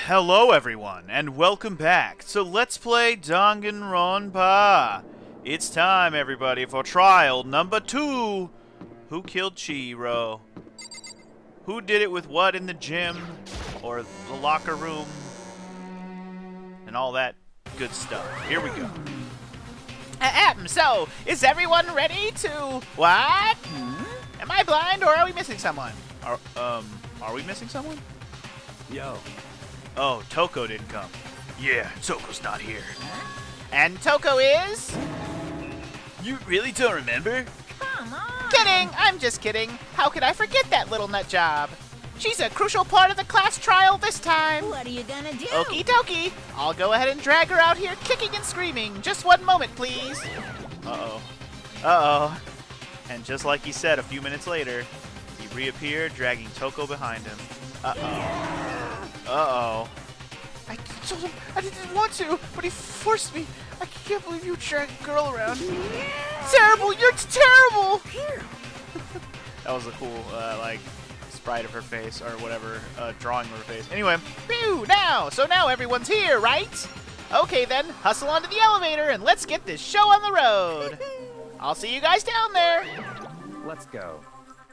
Hello everyone, and welcome back to Let's Play Danganronpa. It's time, everybody, for trial number 2. Who killed Chihiro? Who did it with what in the gym, or the locker room, and all that good stuff. Here we go. So, is everyone ready to... What? Am I blind, or are we missing someone? Are we missing someone? Yo. Oh, Toko didn't come. Yeah, Toko's not here. And Toko is... You really don't remember? Come on. Kidding! I'm just kidding. How could I forget that little nut job? She's a crucial part of the class trial this time. What are you gonna do? Okie dokie. I'll go ahead and drag her out here kicking and screaming. Just one moment, please. Uh-oh. Uh-oh. And just like he said a few minutes later, he reappeared, dragging Toko behind him. Uh-oh. Uh-oh. I told him I didn't want to, but he forced me. I can't believe you drag a girl around. Terrible! You're terrible! That was a cool, sprite of her face, or whatever, drawing of her face. Anyway. Phew! So now everyone's here, right? Okay then, hustle onto the elevator and let's get this show on the road. I'll see you guys down there. Let's go.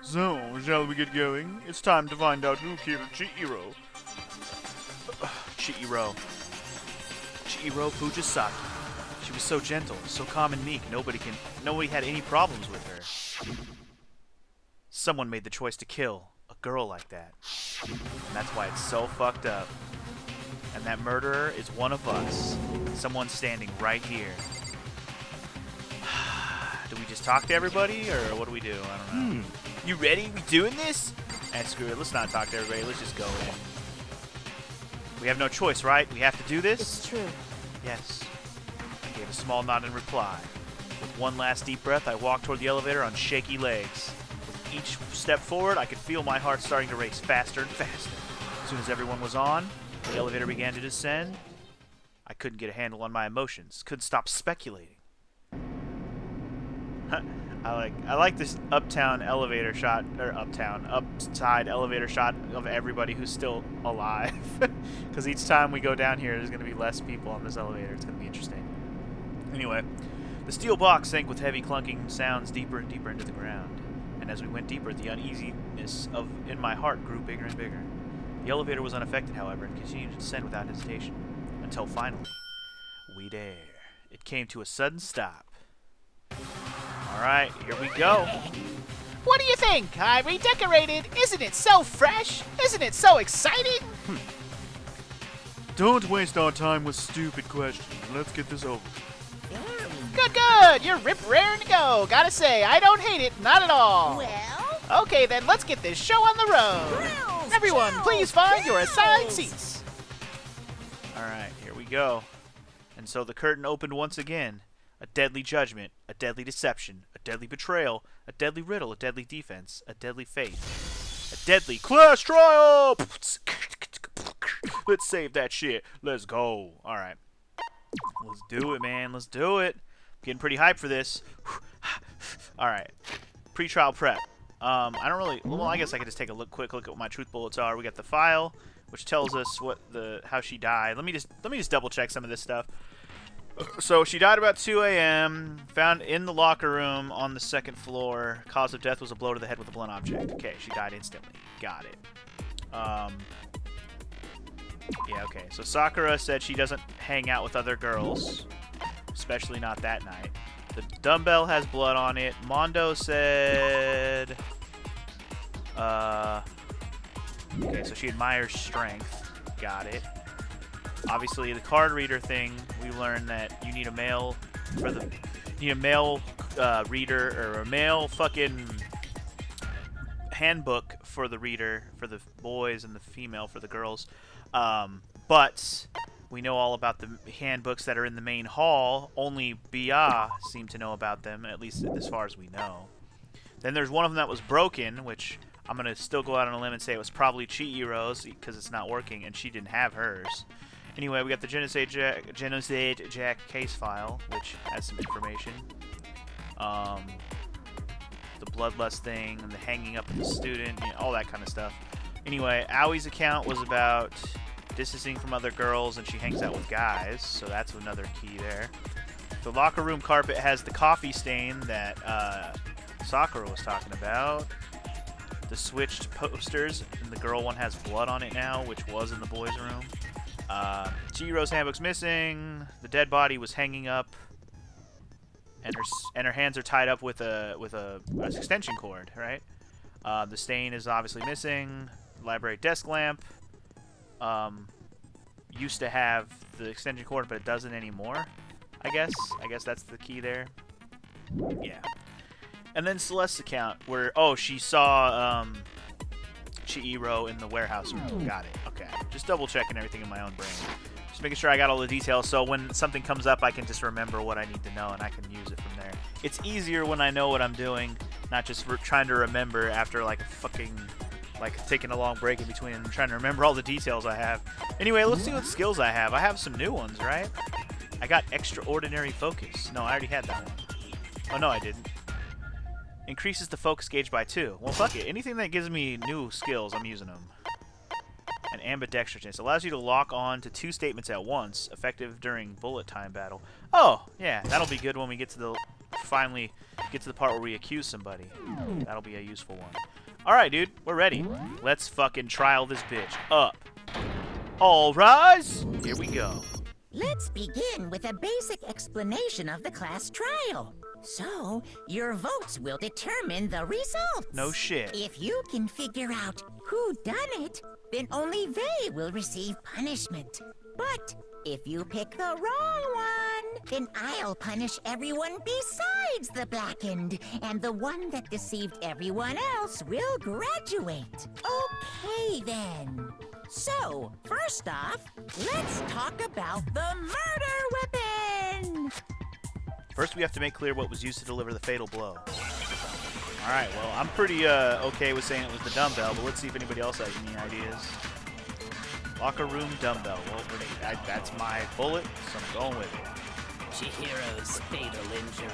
So, shall we get going? It's time to find out who killed Chihiro. Chihiro Fujisaki. She was so gentle, so calm and meek, nobody had any problems with her. Someone made the choice to kill a girl like that. And that's why it's so fucked up. And that murderer is one of us. Someone standing right here. Do we just talk to everybody, or what do we do? I don't know. You ready? We doing this? Screw it. Let's not talk to everybody. Let's just go in. We have no choice, right? We have to do this? It's true. Yes. I gave a small nod in reply. With one last deep breath, I walked toward the elevator on shaky legs. With each step forward, I could feel my heart starting to race faster and faster. As soon as everyone was on, the elevator began to descend. I couldn't get a handle on my emotions. Couldn't stop speculating. I like this upside elevator shot of everybody who's still alive. Because each time we go down here, there's going to be less people on this elevator. It's going to be interesting. Anyway, the steel box sank with heavy clunking sounds deeper and deeper into the ground. And as we went deeper, the uneasiness in my heart grew bigger and bigger. The elevator was unaffected, however, and continued to descend without hesitation. Until finally, it came to a sudden stop. Alright, here we go. What do you think? I redecorated. Isn't it so fresh? Isn't it so exciting? Don't waste our time with stupid questions. Let's get this over. Good. You're rip-raring to go. Gotta say, I don't hate it. Not at all. Well? Okay, then let's get this show on the road. Chills, Everyone, chills, please find your assigned chills. seats. Alright, here we go. And so the curtain opened once again. A deadly judgment, a deadly deception, a deadly betrayal, a deadly riddle, a deadly defense, a deadly fate, a deadly class trial! Let's save that shit. Let's go. Alright. Let's do it, man. Let's do it. Getting pretty hyped for this. Alright. Pre-trial prep. I don't really... Well, I guess I could just take a quick look at what my truth bullets are. We got the file, which tells us how she died. Let me just double check some of this stuff. So she died about 2 a.m. Found in the locker room on the 2nd floor. Cause of death was a blow to the head with a blunt object. Okay, she died instantly. Got it. Yeah, okay. So Sakura said she doesn't hang out with other girls, especially not that night. The dumbbell has blood on it. Mondo said... Okay, so she admires strength. Got it. Obviously, the card reader thing, we learned that you need a male reader, or a male fucking handbook for the reader for the boys and the female for the girls. But we know all about the handbooks that are in the main hall. Only Bya seemed to know about them, at least as far as we know. Then there's one of them that was broken, which I'm going to still go out on a limb and say it was probably Chihiro's because it's not working, and she didn't have hers. Anyway, we got the Genocide Jack case file, which has some information. The bloodlust thing, and the hanging up of the student, all that kind of stuff. Anyway, Aoi's account was about distancing from other girls, and she hangs out with guys, so that's another key there. The locker room carpet has the coffee stain that Sakura was talking about. The switched posters, and the girl one has blood on it now, which was in the boys' room. Chihiro's handbook's missing. The dead body was hanging up, and her hands are tied up with a extension cord, right? The stain is obviously missing. Library desk lamp used to have the extension cord, but it doesn't anymore. I guess that's the key there. Yeah. And then Celeste's account, where she saw Chihiro in the warehouse room. Got it. Okay. Just double checking everything in my own brain. Just making sure I got all the details, so when something comes up, I can just remember what I need to know, and I can use it from there. It's easier when I know what I'm doing, not just trying to remember after like a fucking, like taking a long break in between and trying to remember all the details I have. Anyway, let's see what skills I have. I have some new ones, right? I got extraordinary focus. No, I already had that one. Oh no, I didn't. Increases the focus gauge by 2. Well, fuck it. Anything that gives me new skills, I'm using them. And ambidextrous allows you to lock on to 2 statements at once, effective during bullet time battle. Oh, yeah, that'll be good when we get to the finally get to the part where we accuse somebody. That'll be a useful one. All right, dude, we're ready. Let's fucking trial this bitch up. All rise. Here we go. Let's begin with a basic explanation of the class trial. So, your votes will determine the results. No shit. If you can figure out who done it, then only they will receive punishment. But if you pick the wrong one, then I'll punish everyone besides the blackened, and the one that deceived everyone else will graduate. Okay, then. So, first off, let's talk about the murder weapon! First, we have to make clear what was used to deliver the fatal blow. Alright, well, I'm pretty okay with saying it was the dumbbell, but let's see if anybody else has any ideas. Locker room dumbbell. Well, that's my bullet, so I'm going with it. Chihiro's fatal injury.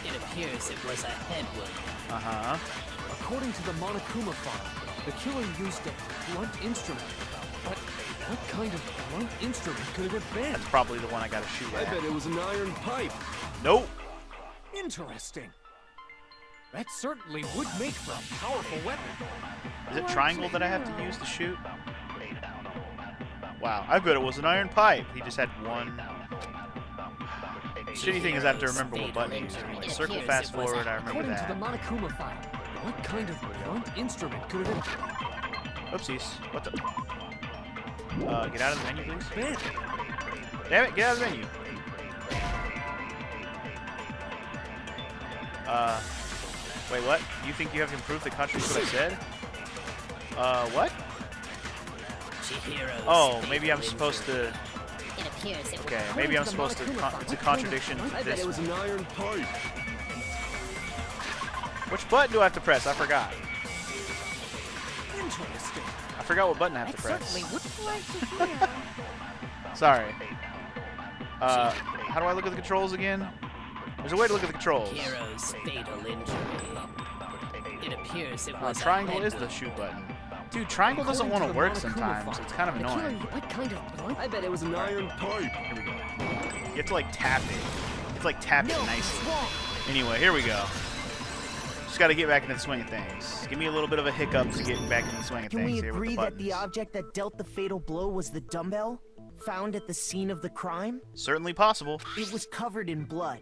It appears it was a head wound. Uh-huh. According to the Monokuma file, the killer used a blunt instrument. But what kind of blunt instrument could it have been? That's probably the one I gotta shoot I at. bet it was an iron pipe. Nope. Interesting. That certainly would make for a powerful weapon. Is it triangle that I have to use to shoot? Wow, I bet it was an iron pipe. He just had one. Shitty thing is I have to remember what button to use. Anyway, circle, fast forward, I remember According that. to the Monokuma file, what kind of blunt instrument could it have Oopsies. What the? Get out of the menu, please. been? Damn it, get out of the menu. Wait, what? You think you have improved the contradiction what I said? What? Chihiro's Oh, maybe fatal I'm supposed to... injury. It appears it Okay, maybe I'm supposed to... It's a contradiction I to bet this it was one. an iron pipe. Which button do I have to press? I forgot. Interesting. I forgot what button I have to press. Certainly would like to hear. Sorry. How do I look at the controls again? There's a way to look at the controls. Chihiro's fatal injury. It appears it was Triangle a head is the wound. shoot button. Dude, triangle doesn't According want to to the work Monokuma sometimes. file, It's kind of the killer- annoying. What kind of blunt? I bet it was an iron pipe. Here we go. You have to like tap it. You have to like tap it nicely. Anyway, here we go. Just got to get back into the swing of things. Give me a little bit of a hiccup to get back into the swing of Can things we here with agree the that the buttons. object that dealt the fatal blow was the dumbbell found at the scene of the crime? Certainly possible. It was covered in blood,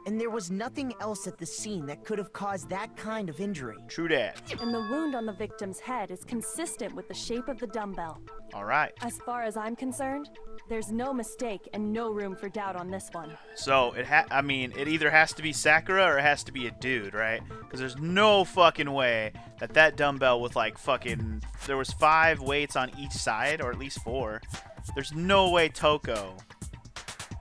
and there was nothing else at the scene that could have caused that kind of injury. True dat. And the wound on the victim's head is consistent with the shape of the dumbbell. All right. As far as I'm concerned, there's no mistake and no room for doubt on this one. So it it either has to be Sakura or it has to be a dude, right? Because there's no fucking way that dumbbell with like fucking there was 5 weights on each side, or at least 4. There's no way Toko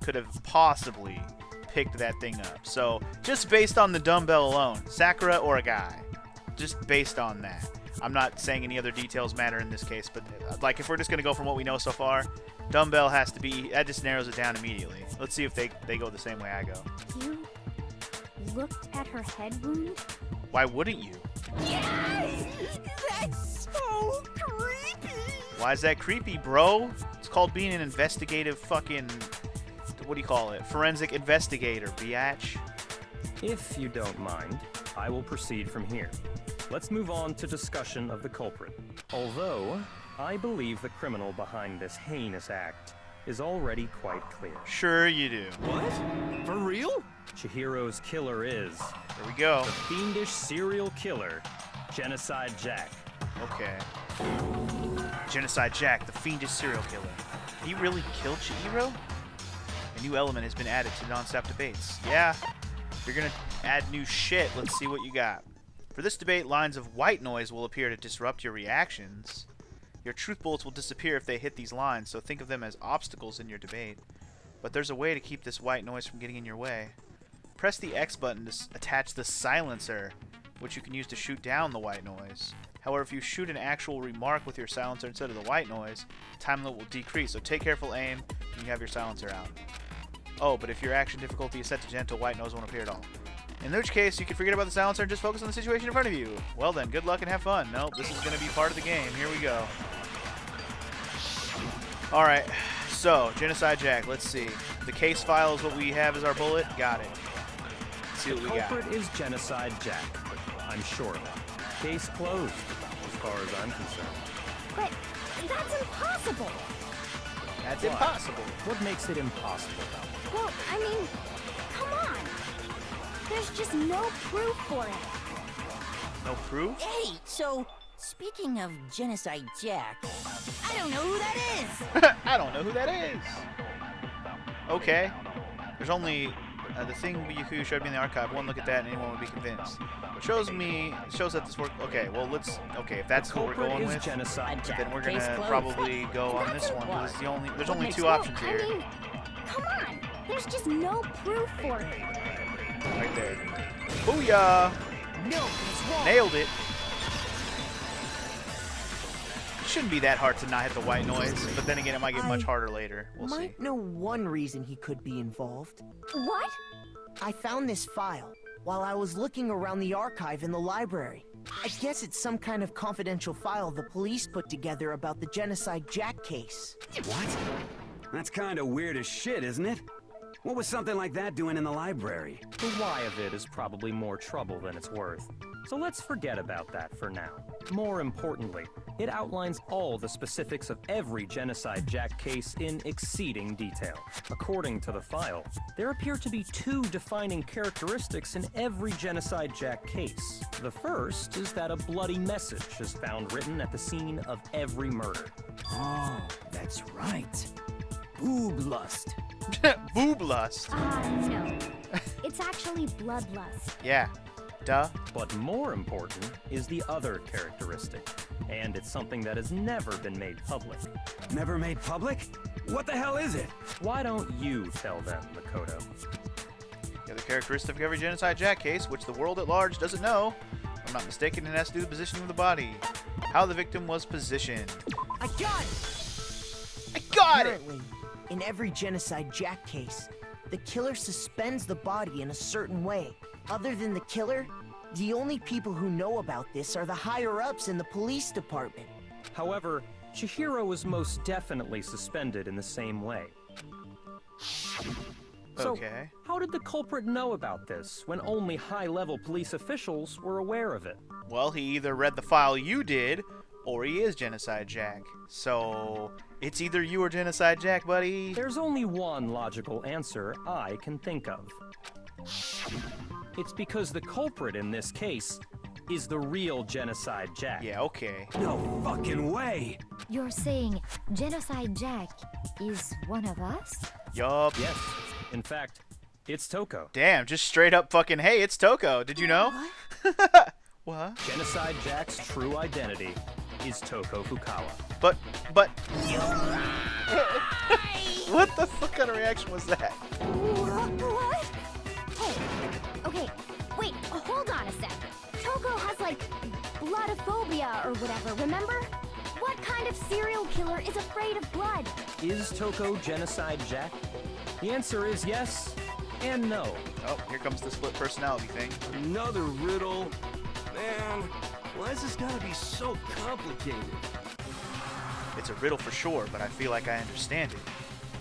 could have possibly picked that thing up. So just based on the dumbbell alone, Sakura or a guy, just based on that. I'm not saying any other details matter in this case, but like if we're just gonna go from what we know so far, dumbbell has to be. That just narrows it down immediately. Let's see if they go the same way I go. You looked at her head wound? Why wouldn't you? Yes! That's so creepy! Why is that creepy, bro? It's called being an investigative fucking... What do you call it? Forensic investigator, biatch. If you don't mind, I will proceed from here. Let's move on to discussion of the culprit. Although, I believe the criminal behind this heinous act is already quite clear. Sure you do. What? For real? Chihiro's killer is... There we go. The fiendish serial killer, Genocide Jack. Okay. Genocide Jack, the fiendish serial killer. He really killed Chihiro? A new element has been added to non-stop debates. Yeah, if you're gonna add new shit, let's see what you got. For this debate, lines of white noise will appear to disrupt your reactions. Your truth bullets will disappear if they hit these lines, so think of them as obstacles in your debate. But there's a way to keep this white noise from getting in your way. Press the X button to attach the silencer, which you can use to shoot down the white noise. However, if you shoot an actual remark with your silencer instead of the white noise, time limit will decrease, so take careful aim when you have your silencer out. Oh, but if your action difficulty is set to gentle, white noise won't appear at all. In which case, you can forget about the silencer and just focus on the situation in front of you. Well then, good luck and have fun. Nope, this is going to be part of the game. Here we go. Alright, so, Genocide Jack, let's see. The case file is what we have as our bullet. Got it. Let's see what we got. The culprit is Genocide Jack. I'm sure of that. Case closed, as far as I'm concerned. But that's impossible. That's impossible. What makes it impossible? Well, I mean, come on. There's just no proof for it. No proof? Hey, so, speaking of Genocide Jack, I don't know who that is! I don't know who that is. Okay. There's only the thing Byakuya showed me in the archive. One look at that and anyone would be convinced. It shows that this work. Okay, well okay, if that's what we're going with, Genocide Jack. then we're gonna probably go on this one. There's only two options here. I mean, come on. There's just no proof for it. Right there. Booyah! Nailed it. It shouldn't be that hard to not hit the white noise, but then again, it might get much harder later. We'll see. Might know one reason he could be involved. What? I found this file while I was looking around the archive in the library. I guess it's some kind of confidential file the police put together about the Genocide Jack case. What? That's kind of weird as shit, isn't it? What was something like that doing in the library? The why of it is probably more trouble than it's worth. So let's forget about that for now. More importantly, it outlines all the specifics of every Genocide Jack case in exceeding detail. According to the file, there appear to be two defining characteristics in every Genocide Jack case. The first is that a bloody message is found written at the scene of every murder. Oh, that's right. Boob lust. Boob lust. No. It's actually bloodlust. Yeah. Duh. But more important is the other characteristic, and it's something that has never been made public. Never made public? What the hell is it? Why don't you tell them, Makoto? The other characteristic of every Genocide Jack case, which the world at large doesn't know, if I'm not mistaken, it has to do with the positioning of the body. How the victim was positioned. I got it! I got it! Apparently, in every Genocide Jack case, the killer suspends the body in a certain way. Other than the killer, the only people who know about this are the higher-ups in the police department. However, Chihiro was most definitely suspended in the same way. So, Okay. how did the culprit know about this when only high-level police officials were aware of it? Well, he either read the file you did, or he is Genocide Jack. So, it's either you or Genocide Jack, buddy. There's only one logical answer I can think of. It's because the culprit in this case is the real Genocide Jack. Yeah, okay. No fucking way! You're saying Genocide Jack is one of us? Yup. Yes. In fact, it's Toko. Damn, just straight up fucking, hey, it's Toko. Did you know? What? Genocide Jack's true identity is Toko Fukawa. But... What the fuck kind of reaction was that? What? Hey, okay, wait, hold on a sec. Toko has, like, bloodophobia or whatever, remember? What kind of serial killer is afraid of blood? Is Toko Genocide Jack? The answer is yes and no. Oh, here comes the split personality thing. Another riddle. Man, why is this gotta be so complicated? It's a riddle for sure, but I feel like I understand it.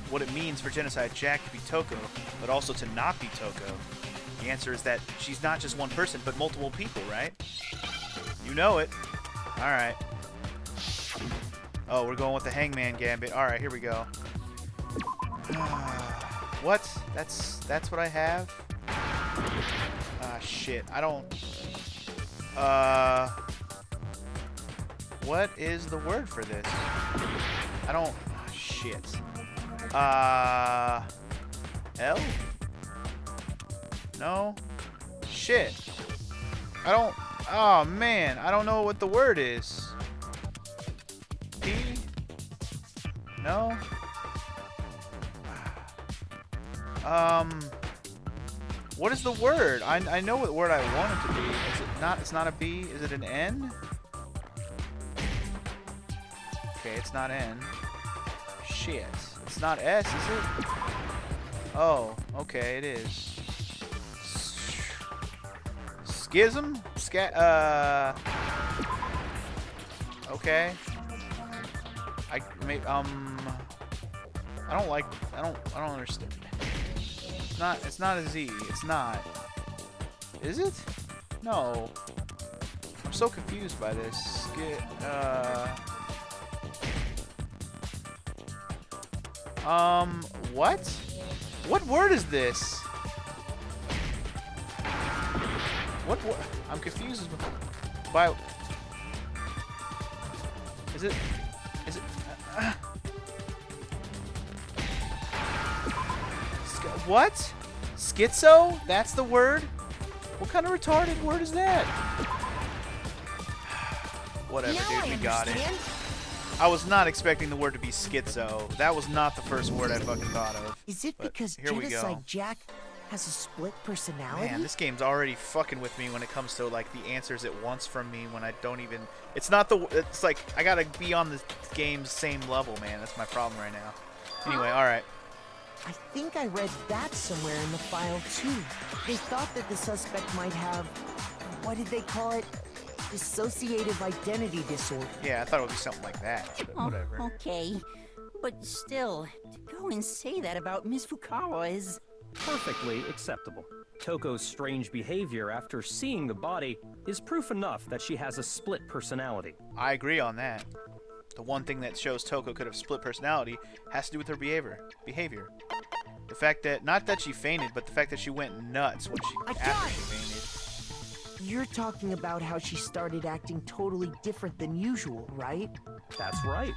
What it means for Genocide Jack to be Toko, but also to not be Toko. The answer is that she's not just one person, but multiple people, right? You know it. Alright. Oh, we're going with the Hangman Gambit. Alright, here we go. What? That's what I have? Ah, shit. I don't... What is the word for this? I don't... Oh, shit. L? No? Shit. I don't... Oh, man. I don't know what the word is. P? No? What is the word? I know what word I want it to be. Is it not? It's not a B. Is it an N? Okay, it's not N. Shit. It's not S, is it? Oh, okay, it is. Schism? Okay. I don't understand. It's not a Z. It's not. Is it? No. I'm so confused by this. What? What word is this? What? I'm confused by. Is it? What? Schizo? That's the word? What kind of retarded word is that? Whatever, dude, we got it. I was not expecting the word to be schizo. That was not the first word I fucking thought of. Is it because Genocide Jack has a split personality? Man, this game's already fucking with me when it comes to like the answers it wants from me when I don't even... It's not the... It's like, I gotta be on the game's same level, man. That's my problem right now. Anyway, alright. I think I read that somewhere in the file, too. They thought that the suspect might have... What did they call it? Dissociative identity disorder. Yeah, I thought it would be something like that, but whatever. Okay, but still, to go and say that about Miss Fukawa is... Perfectly acceptable. Toko's strange behavior after seeing the body is proof enough that she has a split personality. I agree on that. The one thing that shows Toko could have split personality has to do with her behavior. The fact that, not that she fainted, but the fact that she went nuts when after she fainted. You're talking about how she started acting totally different than usual, right? That's right.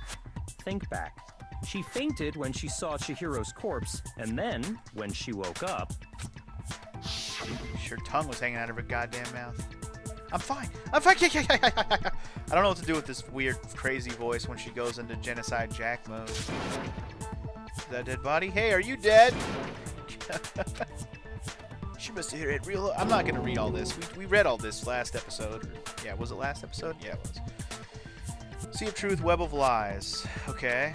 Think back. She fainted when she saw Chihiro's corpse, and then, when she woke up... Her tongue was hanging out of her goddamn mouth. I'm fine. I'm fine. I don't know what to do with this weird, crazy voice when she goes into Genocide Jack mode. Is that a dead body? Hey, are you dead? She must have hit it real... I'm not going to read all this. We read all this last episode. Yeah, was it last episode? Yeah, it was. Sea of Truth, Web of Lies. Okay.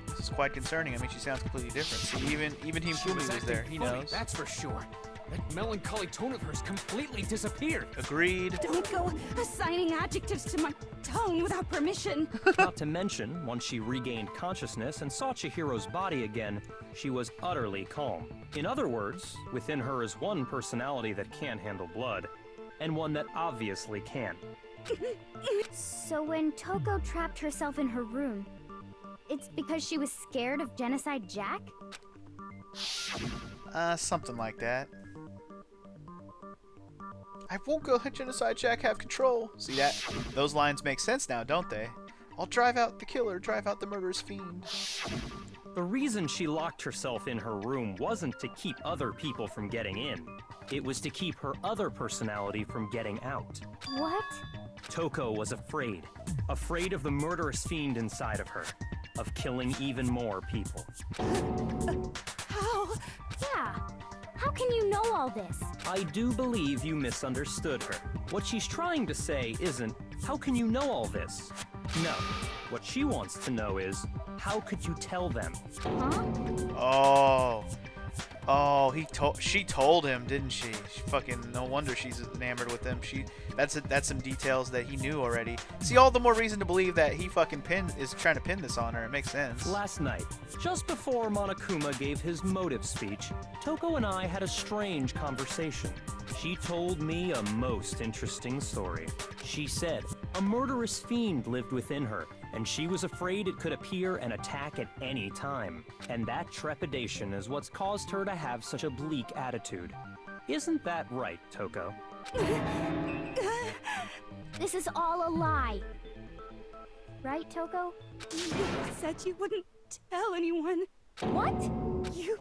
This is quite concerning. I mean, she sounds completely different. See, even Himfumi was there. He knows. That's for sure. That melancholy tone of hers completely disappeared. Agreed. Don't go assigning adjectives to my tone without permission. Not to mention, once she regained consciousness and saw Chihiro's body again, she was utterly calm. In other words, within her is one personality that can't handle blood, and one that obviously can. So when Toko trapped herself in her room, it's because she was scared of Genocide Jack? Something like that. I won't go let Genocide Jack have control. See that? Those lines make sense now, don't they? I'll drive out the killer, drive out the murderous fiend. The reason she locked herself in her room wasn't to keep other people from getting in. It was to keep her other personality from getting out. What? Toko was afraid. Afraid of the murderous fiend inside of her. Of killing even more people. How? Yeah. How can you know all this? I do believe you misunderstood her. What she's trying to say isn't, how can you know all this? No. What she wants to know is, how could you tell them? Huh? Oh. Oh, she told him, didn't she? Fucking no wonder she's enamored with him. That's some details that he knew already. See, all the more reason to believe that he fucking is trying to pin this on her. It makes sense. Last night, just before Monokuma gave his motive speech, Toko and I had a strange conversation. She told me a most interesting story. She said a murderous fiend lived within her, and she was afraid it could appear and attack at any time. And that trepidation is what's caused her to have such a bleak attitude. Isn't that right, Toko? This is all a lie. Right, Toko? You said you wouldn't tell anyone. What? You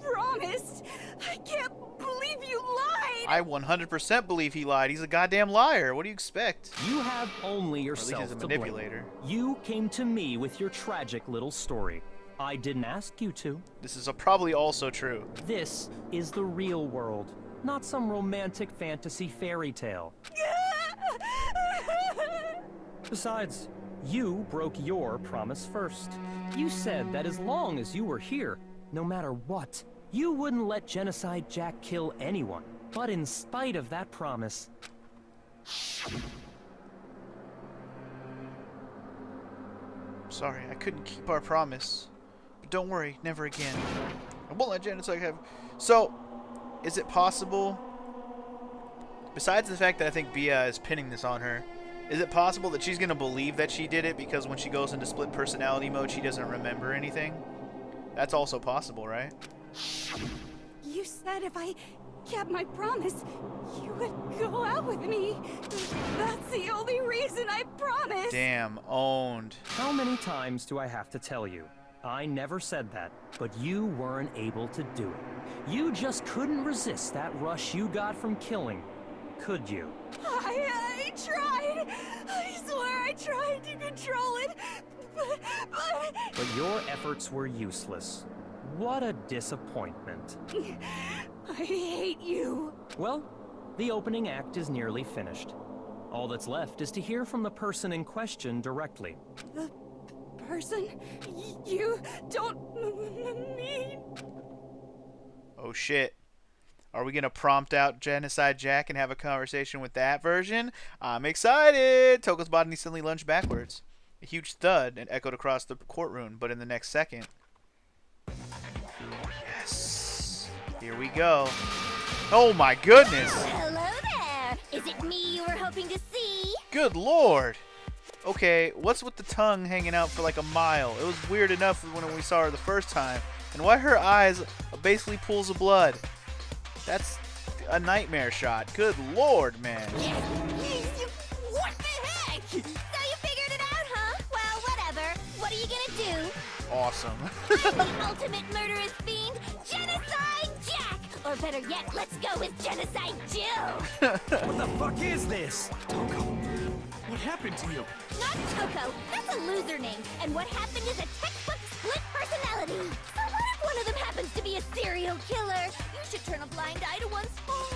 promised. I can't believe you lied. I 100% believe he lied. He's a goddamn liar. What do you expect? You have only yourself he's a to manipulator. blame. You came to me with your tragic little story. I didn't ask you to. This is probably also true. This is the real world, not some romantic fantasy fairy tale. Besides, you broke your promise first. You said that as long as you were here, no matter what, you wouldn't let Genocide Jack kill anyone. But in spite of that promise... Sorry, I couldn't keep our promise. But don't worry, never again. I won't let Genocide have... So, is it possible... Besides the fact that I think Bia is pinning this on her, is it possible that she's going to believe that she did it because when she goes into split personality mode, she doesn't remember anything? That's also possible, right? You said if I kept my promise, you would go out with me. That's the only reason I promised. Damn, owned. How many times do I have to tell you? I never said that, but you weren't able to do it. You just couldn't resist that rush you got from killing, could you? I tried. I swear I tried to control it, but your efforts were useless. What a disappointment. I hate you. Well, the opening act is nearly finished. All that's left is to hear from the person in question directly. The person you don't mean... Oh shit. Are we going to prompt out Genocide Jack and have a conversation with that version? I'm excited! Toko's body suddenly lunged backwards. A huge thud and echoed across the courtroom, but in the next second... Yes! Here we go. Oh my goodness! Hello there! Is it me you were hoping to see? Good lord! Okay, what's with the tongue hanging out for like a mile? It was weird enough when we saw her the first time. And why her eyes are basically pools of blood? That's a nightmare shot. Good lord, man. What the heck? So you figured it out, huh? Well, whatever. What are you gonna do? Awesome. I'm the ultimate murderous fiend, Genocide Jack! Or better yet, let's go with Genocide Jill! What the fuck is this? Toko, what happened to you? Not Toko, that's a loser name. And what happened is a textbook split personality. So what if one of them happens to be a serial killer? You should turn a blind eye to one's fault.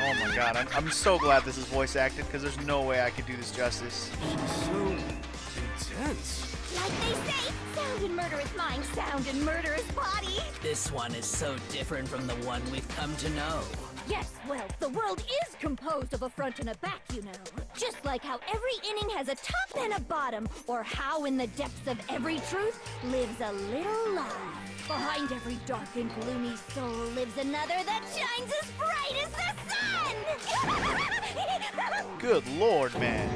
Oh my god, I'm so glad this is voice acted because there's no way I could do this justice. So intense. Like they say, sound in murderous mind, sound in murderous body. This one is so different from the one we've come to know. Yes, well, the world is composed of a front and a back, you know. Just like how every inning has a top and a bottom, or how in the depths of every truth lives a little lie. Behind every dark and gloomy soul lives another that shines as bright as the sun! Good lord, man.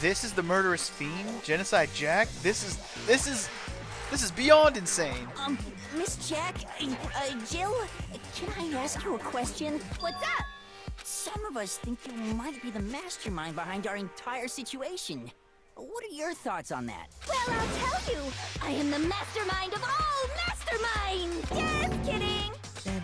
This is the murderous fiend? Genocide Jack? This is beyond insane. Miss Jack, Jill, can I ask you a question? What's up? Some of us think you might be the mastermind behind our entire situation. What are your thoughts on that? Well, I'll tell you. I am the mastermind of all masterminds! Just kidding! Then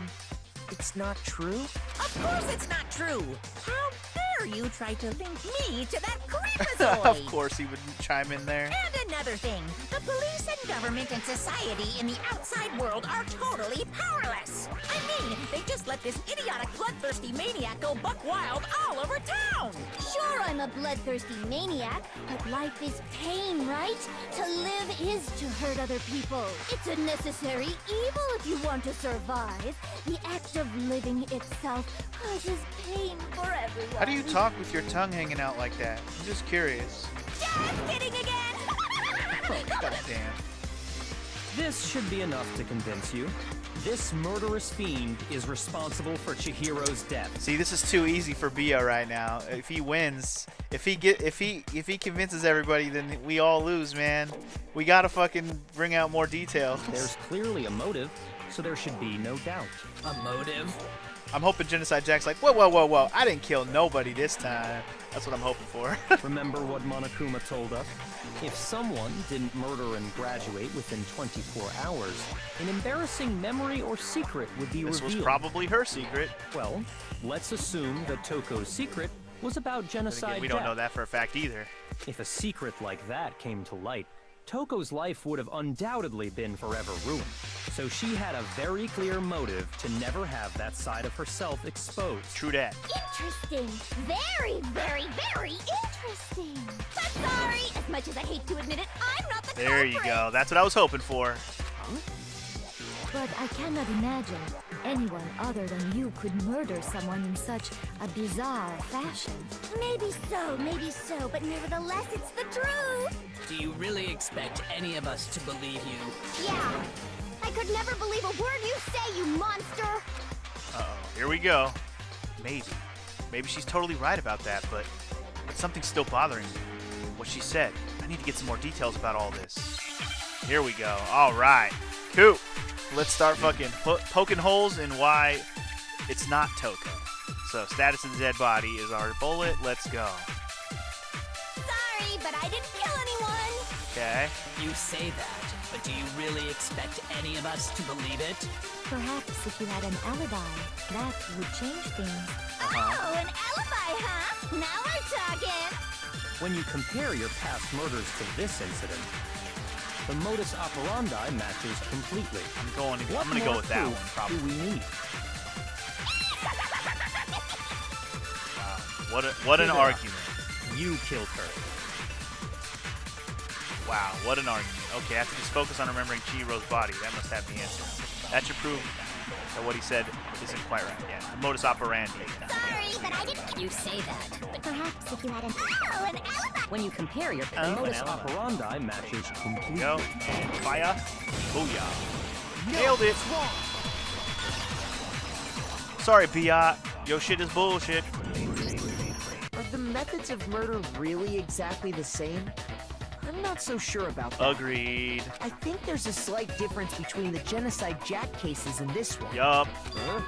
it's not true? Of course it's not true! How dare you try to link me to that creepazoid? Of course he would chime in there. And another thing, the police and government and society in the outside world are totally powerless. I mean, they just let this idiotic bloodthirsty maniac go buck wild all over town. Sure, I'm a bloodthirsty maniac, but life is pain, right? To live is to hurt other people. It's a necessary evil if you want to survive. The act of living itself causes pain for everyone. How do you talk with your tongue hanging out like that? I'm just curious. Just kidding again! Oh, God damn. This should be enough to convince you. This murderous fiend is responsible for Chihiro's death. See, this is too easy for Bia right now. If he wins, if he convinces everybody, then we all lose, man. We gotta fucking bring out more details. There's clearly a motive, so there should be no doubt. A motive? I'm hoping Genocide Jack's like, whoa, whoa, whoa, whoa. I didn't kill nobody this time. That's what I'm hoping for. Remember what Monokuma told us? If someone didn't murder and graduate within 24 hours, an embarrassing memory or secret would be revealed. This was probably her secret. Well, let's assume that Toko's secret was about Genocide Jack. We don't know that for a fact either. If a secret like that came to light, Toko's life would have undoubtedly been forever ruined. So she had a very clear motive to never have that side of herself exposed. True that. Interesting. Very, very, very interesting. But sorry, as much as I hate to admit it, I'm not the There you go. That's what I was hoping for. But I cannot imagine anyone other than you could murder someone in such a bizarre fashion. Maybe so, but nevertheless, it's the truth. Do you really expect any of us to believe you? Yeah. I could never believe a word you say, you monster. Uh-oh. Here we go. Maybe she's totally right about that, but something's still bothering me. What she said. I need to get some more details about all this. Here we go. All right. Cool. Let's start fucking poking holes in why it's not Toko. So, status of the dead body is our bullet. Let's go. Sorry, but I didn't kill anyone. Okay. You say that, but do you really expect any of us to believe it? Perhaps if you had an alibi, that would change things. Uh-huh. Oh, an alibi, huh? Now we're talking. When you compare your past murders to this incident, the modus operandi matches completely. I'm gonna go with that one, probably. Do we need? Wow. What an argument. You killed her. Wow, what an argument. Okay, I have to just focus on remembering Chihiro's body. That must have the answer. That should prove that what he said isn't quite right. Yeah, modus operandi. Sorry, but I didn't. You say that, but perhaps if you had an alibi. When you compare your The modus operandi matches completely. Go. Fire. Booyah. Nailed it. Sorry, Biat. Your shit is bullshit. Are the methods of murder really exactly the same? I'm not so sure about that. Agreed. I think there's a slight difference between the Genocide Jack cases and this one. Yup. Huh?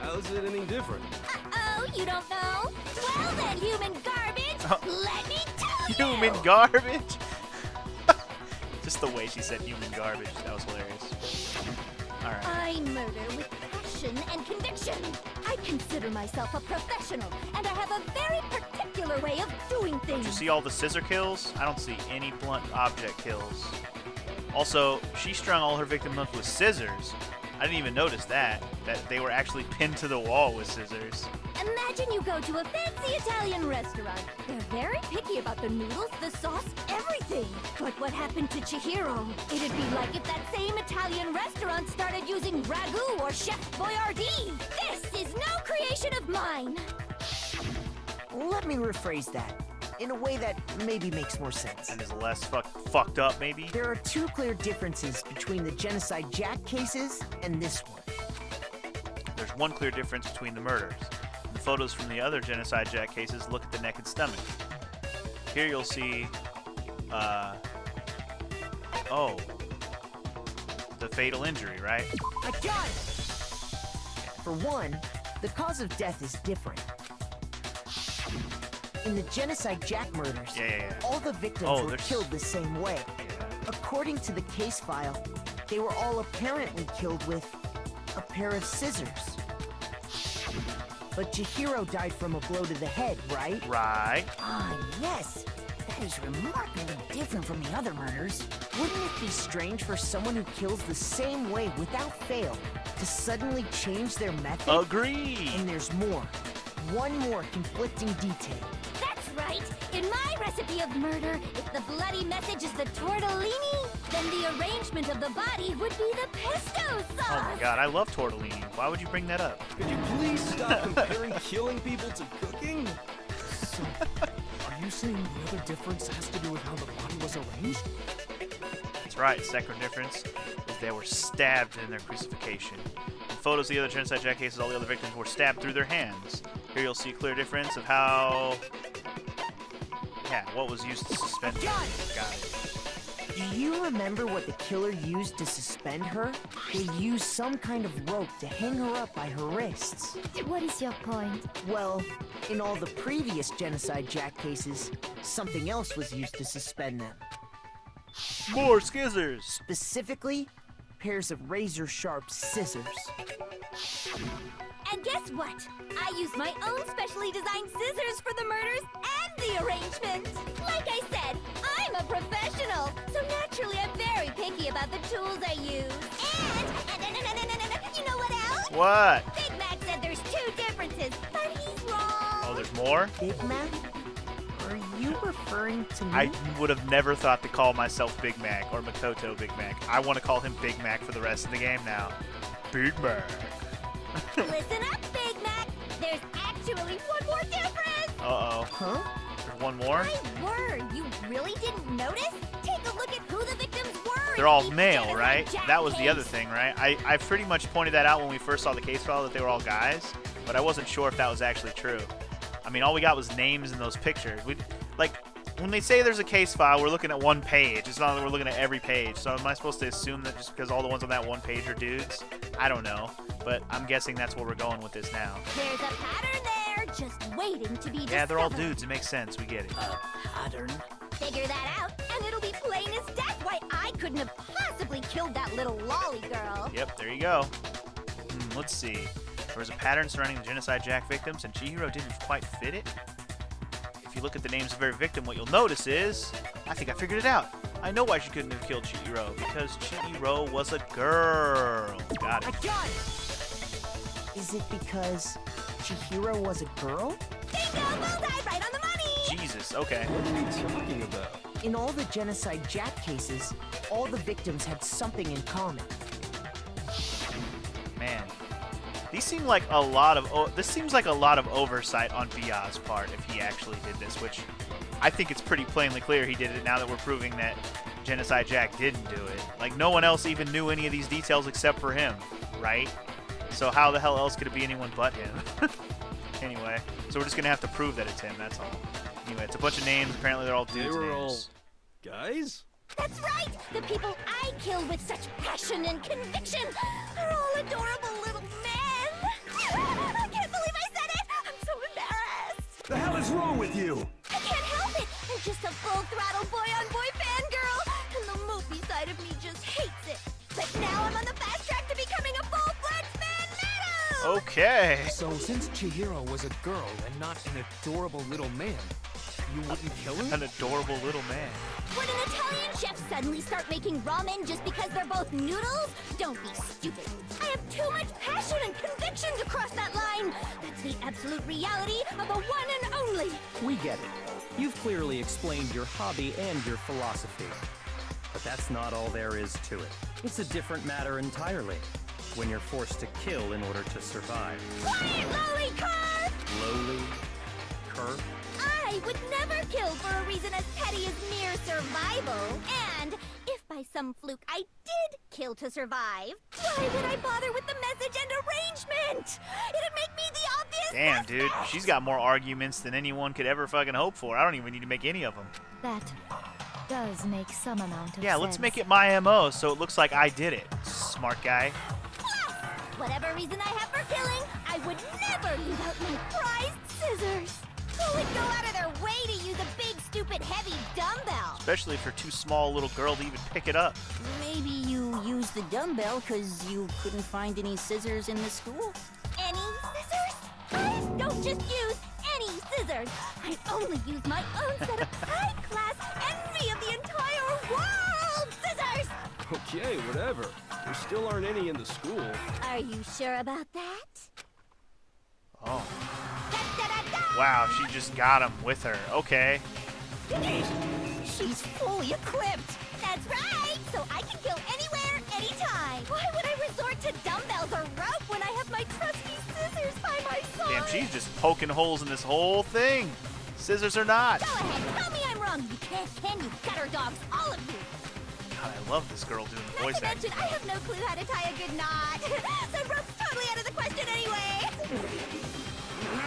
How's it any different? Uh-oh, you don't know? Well then, human garbage, let me tell you! Human garbage? Just the way she said human garbage. That was hilarious. Alright. I murder with passion and conviction. I consider myself a professional, and I have a very particular way of doing things. Did you see all the scissor kills? I don't see any blunt object kills. Also, she strung all her victims up with scissors. I didn't even notice that they were actually pinned to the wall with scissors. Imagine you go to a fancy Italian restaurant. They're very picky about the noodles, the sauce, everything. But what happened to Chihiro? It'd be like if that same Italian restaurant started using ragu or Chef Boyardee. This is no creation of mine. Let me rephrase that in a way that maybe makes more sense. And is less fucked up, maybe? There are two clear differences between the Genocide Jack cases and this one. There's one clear difference between the murders. The photos from the other Genocide Jack cases look at the neck and stomach. Here you'll see, the fatal injury, right? I got it! For one, the cause of death is different. In the Genocide Jack murders, all the victims were killed the same way. According to the case file, they were all apparently killed with a pair of scissors. But Chihiro died from a blow to the head, right? Right. Ah, yes. That is remarkably different from the other murders. Wouldn't it be strange for someone who kills the same way without fail to suddenly change their method? Agreed. And there's more. One more conflicting detail. That's right. In my recipe of murder, if the bloody message is the tortellini, Then the arrangement of the body would be the pesto sauce. Oh my god, I love tortellini. Why would you bring that up? Could you please stop comparing killing people to cooking? So, are you saying the other difference has to do with how the body was arranged? That's right, second difference is they were stabbed in their crucifixion. In photos of the other Genocide Jack cases, all the other victims were stabbed through their hands. Here you'll see a clear difference of how... Yeah, what was used to suspend her. Got it. Do you remember what the killer used to suspend her? They used some kind of rope to hang her up by her wrists. What is your point? Well, in all the previous Genocide Jack cases, something else was used to suspend them. More scissors! Specifically, pairs of razor-sharp scissors. And guess what? I used my own specially designed scissors for the murders and the arrangement. Like I said, I'm a professional, so naturally I'm very picky about the tools I use. And you know what else? What? Big Mac said there's 2 differences, but he's wrong. Oh, there's more? Big Mac? Are you referring to me? I would have never thought to call myself Big Mac or Makoto Big Mac. I want to call him Big Mac for the rest of the game now. Big Mac. Listen up, Big Mac. There's actually one more difference. Uh-oh. Huh? There's one more? My word, you really didn't notice? Take a look at who the victims were. They're all male, right? That was the other thing, right? I pretty much pointed that out when we first saw the case file, that they were all guys, but I wasn't sure if that was actually true. I mean, all we got was names in those pictures. Like, when they say there's a case file, we're looking at one page. It's not that we're looking at every page. So am I supposed to assume that just because all the ones on that one page are dudes? I don't know, but I'm guessing that's where we're going with this now. There's a pattern there, just waiting to be discovered. Yeah, they're all dudes. It makes sense. We get it. Pattern? Figure that out, and it'll be plain as death why I couldn't have possibly killed that little lolly girl. Yep, there you go. Let's see. There was a pattern surrounding the Genocide Jack victims, and Chihiro didn't quite fit it. If you look at the names of every victim, what you'll notice is... I think I figured it out. I know why she couldn't have killed Chihiro. Because Chihiro was a girl. Got it. I got it! Is it because Chihiro was a girl? Bingo! Bullseye! Right on the money! Jesus, okay. What are you talking about? In all the Genocide Jack cases, all the victims had something in common. Man. These seem like a lot of... this seems like a lot of oversight on Bya's part if he actually did this, which I think it's pretty plainly clear he did it now that we're proving that Genocide Jack didn't do it. Like, no one else even knew any of these details except for him, right? So how the hell else could it be anyone but him? Anyway, so we're just going to have to prove that it's him, that's all. Anyway, it's a bunch of names. Apparently they're all dudes' They were names. all guys? That's right! The people I kill with such passion and conviction are all adorable little men! I can't believe I said it! I'm so embarrassed! The hell is wrong with you? I can't help it! I'm just a full-throttle boy-on-boy fangirl, and the movie side of me just hates it. But now I'm on the fast track to becoming a full-fledged fan metal! Okay. So since Chihiro was a girl and not an adorable little man, you wouldn't kill her? An adorable little man. Would an Italian chef suddenly start making ramen just because they're both noodles? Don't be stupid. I have too much passion and conviction to cross that line. That's the absolute reality of a one and only. We get it. You've clearly explained your hobby and your philosophy. But that's not all there is to it. It's a different matter entirely. When you're forced to kill in order to survive. Quiet, lowly cur! Lowly? Cur? I would never kill for a reason as petty as mere survival. And if by some fluke I did kill to survive, why would I bother with the message and arrangement? It'd make me the obvious Damn, suspect. dude. She's got more arguments than anyone could ever fucking hope for. I don't even need to make any of them. That does make some amount of Yeah, let's make it my MO so it looks like I did it. Smart guy. Plus, whatever reason I have for killing, I would never leave out my prized scissors. Who would go out of their way to use a big, stupid, heavy dumbbell? Especially if you're too small a little girl to even pick it up. Maybe you used the dumbbell because you couldn't find any scissors in the school? Any scissors? I don't just use any scissors. I only use my own set of high-class envy of the entire world scissors! Okay, whatever. There still aren't any in the school. Are you sure about that? Oh. Wow, she just got him with her. Okay. She's fully equipped. That's right! So she's just poking holes in this whole thing. Scissors or not. Go ahead, tell me I'm wrong. You can, you gutter dogs, all of you. God, I love this girl doing the voice Not to acting. mention, I have no clue how to tie a good knot. So rope's totally out of the question anyway.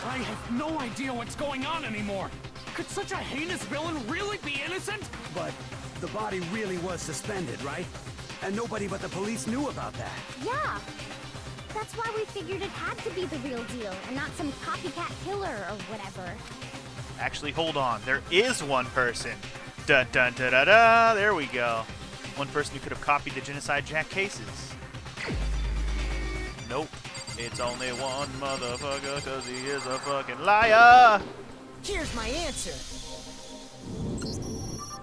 I have no idea what's going on anymore. Could such a heinous villain really be innocent? But the body really was suspended, right? And nobody but the police knew about that. Yeah. That's why we figured it had to be the real deal and not some copycat killer or whatever. Actually, hold on. There is one person. Dun dun da da da. There we go. One person who could have copied the Genocide Jack cases. Nope. It's only one motherfucker because he is a fucking liar. Here's my answer.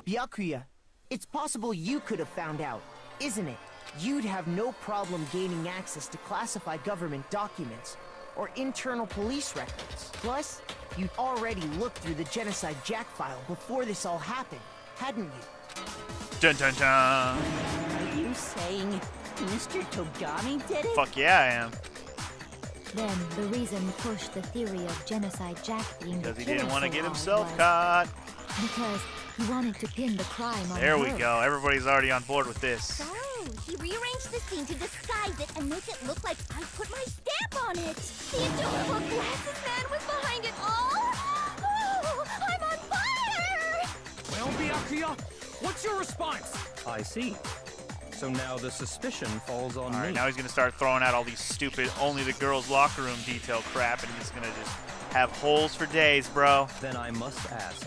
Byakuya, it's possible you could have found out, isn't it? You'd have no problem gaining access to classified government documents or internal police records. Plus, you'd already looked through the Genocide Jack file before this all happened, hadn't you? Dun dun dun. Are you saying Mr. Togami did it? Fuck yeah, I am. Then the reason pushed the theory of Genocide Jack being the Because he killer didn't want to so get long himself was caught. Because he wanted to pin the crime on There we her. go. Everybody's already on board with this. So, he rearranged the scene to disguise it and make it look like I put my stamp on it. The adorable glasses man was behind it all. Oh, I'm on fire! Well, Byakuya, what's your response? I see. So now the suspicion falls on All right, me. now he's going to start throwing out all these stupid only the girls' locker room detail crap, and he's going to just have holes for days, bro. Then I must ask,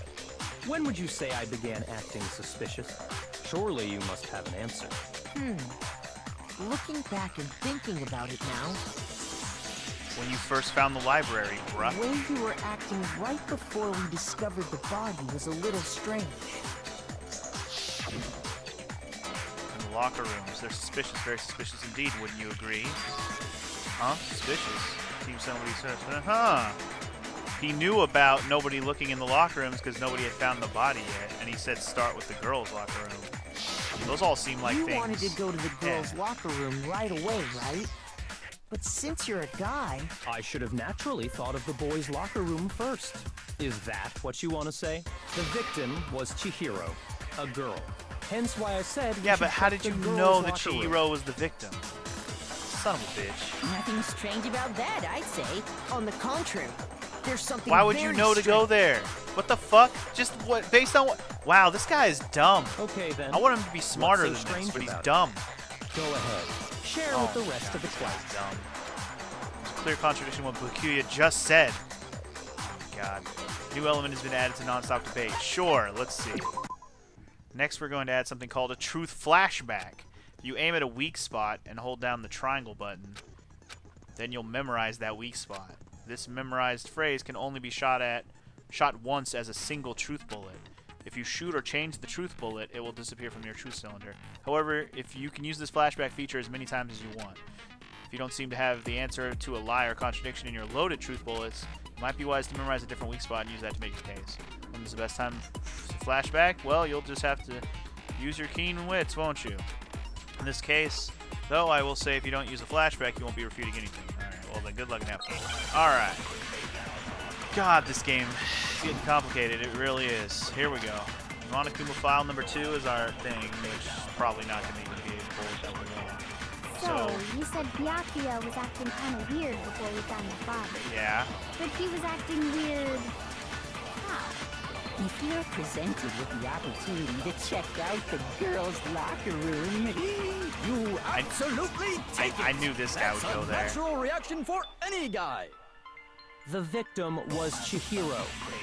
when would you say I began acting suspicious? Surely you must have an answer. Looking back and thinking about it now, When you first found the library, bruh. the way you were acting right before we discovered the body was a little strange. In the locker rooms, they're suspicious, very suspicious indeed, wouldn't you agree? Huh? Suspicious? Seems somebody says, He knew about nobody looking in the locker rooms because nobody had found the body yet, and he said start with the girls' locker room. Those all seem like you things. wanted to go to the girls' locker room right away, right? But since you're a guy, I should have naturally thought of the boys' locker room first. Is that what you want to say? The victim was Chihiro, a girl. Hence why I said we Yeah, should but how check did you the girls' know that locker room. Chihiro was the victim? Son of a bitch. Nothing strange about that, I'd say. on the contrary, there's something Why would you very know to go strange. there? What the fuck? Just what? Based on what? Wow, this guy is dumb. Okay then. I want him to be smarter What's so than this, strange but he's about it? dumb. Go ahead. Share Oh with the my rest of the God, class. this guy's dumb. It's a clear contradiction with what Byakuya just said. Oh my God. New element has been added to non-stop debate. Sure, let's see. Next, we're going to add something called a truth flashback. You aim at a weak spot and hold down the triangle button. Then you'll memorize that weak spot. This memorized phrase can only be shot once as a single truth bullet. If you shoot or change the truth bullet, it will disappear from your truth cylinder. However, if you can use this flashback feature as many times as you want. If you don't seem to have the answer to a lie or contradiction in your loaded truth bullets, it might be wise to memorize a different weak spot and use that to make your case. When is the best time to flashback? Well, you'll just have to use your keen wits, won't you? In this case, though, I will say if you don't use a flashback, you won't be refuting anything. Alright, well then, good luck and have fun. Alright. God, this game is getting complicated. It really is. Here we go. Monokuma file number 2 is our thing, which is probably not going to even be able to So, you said Byakuya was acting kind of weird before we found the body. yeah. But he was acting weird. How? If you're presented with the opportunity to check out the girls' locker room, You absolutely take I it. knew this guy would That's go a there. natural reaction for any guy. The victim was Chihiro,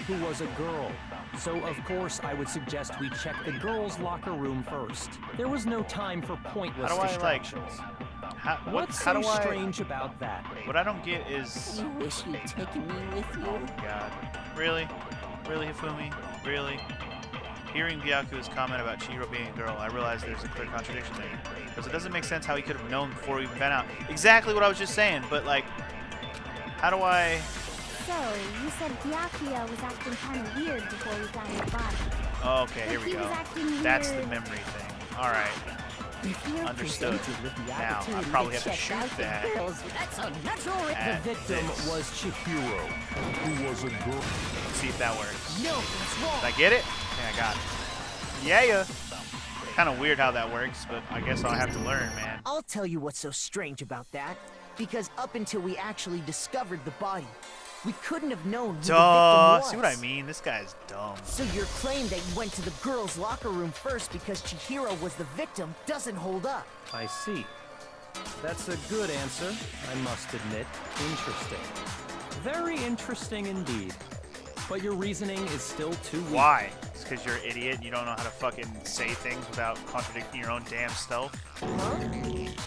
who was a girl. So, of course, I would suggest we check the girls' locker room first. There was no time for pointless How do I, like, distractions. how What's so do I... strange about that? What I don't get is... you wish you'd taken me with you. Oh, God. Really? Really, Hifumi? Really? Hearing Byakuya's comment about Chihiro being a girl, I realize there's a clear contradiction there. Because it doesn't make sense how he could have known before we even found out. Exactly what I was just saying, but, like... How do I... So, you said Byakuya was acting kind of weird before we found the body. Oh, okay, here But we he go. was acting That's the weird. memory thing. Alright. Understood. Now, I probably have to shoot that. That's a natural at The victim this. was Chihiro, who was a girl. Let's see if that works. No, that's wrong. Did I get it? Yeah, I got it. Yeah. Kind of weird how that works, but I guess I'll have to learn, man. I'll tell you what's so strange about that. Because up until we actually discovered the body, we couldn't have known who the victim was. See what I mean? This guy's dumb. So your claim that you went to the girls' locker room first because Chihiro was the victim doesn't hold up. I see. That's a good answer, I must admit. Interesting. Very interesting indeed. But your reasoning is still too weak. Why? It's because you're an idiot and you don't know how to fucking say things without contradicting your own damn self? Huh?